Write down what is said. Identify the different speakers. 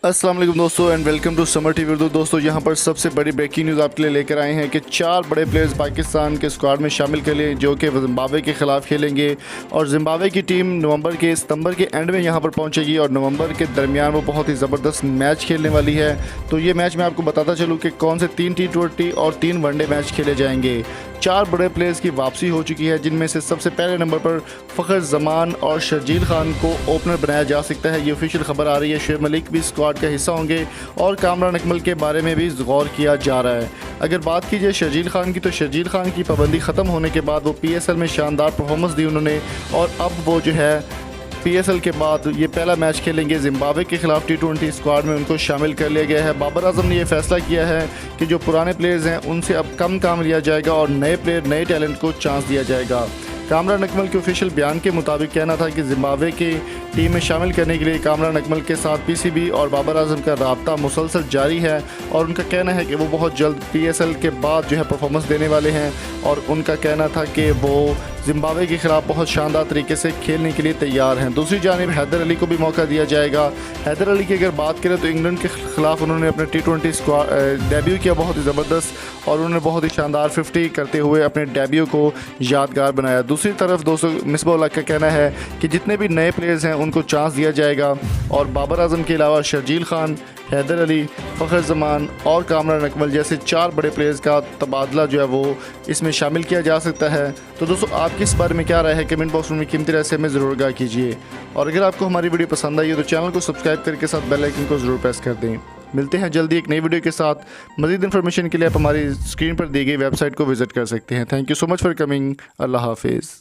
Speaker 1: अस्सलाम वालेकुम दोस्तों and welcome to Samar TV Urdu. दोस्तों यहाँ पर सबसे बड़ी ब्रेकिंग न्यूज़ आपके लिए लेकर आए हैं कि 4 बड़े प्लेयर्स पाकिस्तान के स्क्वाड में शामिल कर लिए जो कि जिम्बाब्वे के ख़िलाफ़ खेलेंगे। और जिम्बाब्वे की टीम सितंबर के एंड में यहाँ पर पहुँचेगी और नवंबर के दरमियान वो बहुत ही ज़बरदस्त मैच खेलने वाली है। तो ये मैच मैं आपको बताता चलूँ कि कौन से 3 T20 और 3 वनडे मैच खेले जाएंगे। 4 बड़े प्लेयर्स की वापसी हो चुकी है, जिनमें से सबसे पहले नंबर पर फ़खर जमान और शर्जील खान को ओपनर बनाया जा सकता है। ये ऑफिशियल खबर आ रही है। शुएब मलिक भी स्क्वाड का हिस्सा होंगे और कामरान अकमल के बारे में भी गौर किया जा रहा है। अगर बात कीजिए शर्जील खान की, तो शर्जील खान की पाबंदी ख़त्म होने के बाद वो PSL में शानदार परफॉर्मेंस दी उन्होंने और अब वो जो है PSL के बाद ये पहला मैच खेलेंगे जिम्बाब्वे के खिलाफ। T20 स्क्वाड में उनको शामिल कर लिया गया है। बाबर आजम ने यह फैसला किया है कि जो पुराने प्लेयर्स हैं उनसे अब कम काम लिया जाएगा और नए प्लेयर, नए टैलेंट को चांस दिया जाएगा। कामरान अकमल के ऑफिशियल बयान के मुताबिक कहना था कि जिम्बाब्वे की टीम में शामिल करने के लिए कामरान अकमल के साथ PCB और बाबर आजम का रब्ता मुसलसल जारी है और उनका कहना है कि वो बहुत जल्द PSL के बाद जो है परफॉर्मेंस देने वाले हैं। और उनका कहना था कि वो जिम्बाब्वे के खिलाफ बहुत शानदार तरीके से खेलने के लिए तैयार हैं। दूसरी जानिब हैदर अली को भी मौका दिया जाएगा। हैदर अली की अगर बात करें तो इंग्लैंड के खिलाफ उन्होंने अपने T20 डेब्यू किया बहुत ही ज़बरदस्त और उन्होंने बहुत ही शानदार 50 करते हुए अपने डेब्यू को यादगार बनाया। दूसरी तरफ दोस्तों मिसबाह उल हक का कहना है कि जितने भी नए प्लेयर्स हैं उनको चांस दिया जाएगा और बाबर आजम के अलावा शर्जील खान, हैदर अली, फ़खर जमान और कामरान अकमल जैसे 4 बड़े प्लेयर्स का तबादला जो है वो इसमें शामिल किया जा सकता है। तो दोस्तों आपकी इस बारे में क्या राय है, कमेंट बॉक्स में कीमती राय से हमें ज़रूर आगाह कीजिए। और अगर आपको हमारी वीडियो पसंद आई है तो चैनल को सब्सक्राइब करके साथ बेल आइकन को ज़रूर प्रेस कर दें। मिलते हैं जल्दी एक नई वीडियो के साथ। मज़ीद इन्फॉर्मेशन के लिए आप हमारी स्क्रीन पर दी गई वेबसाइट को विज़िट कर सकते हैं। Thank you so much for coming. अल्लाह हाफिज़।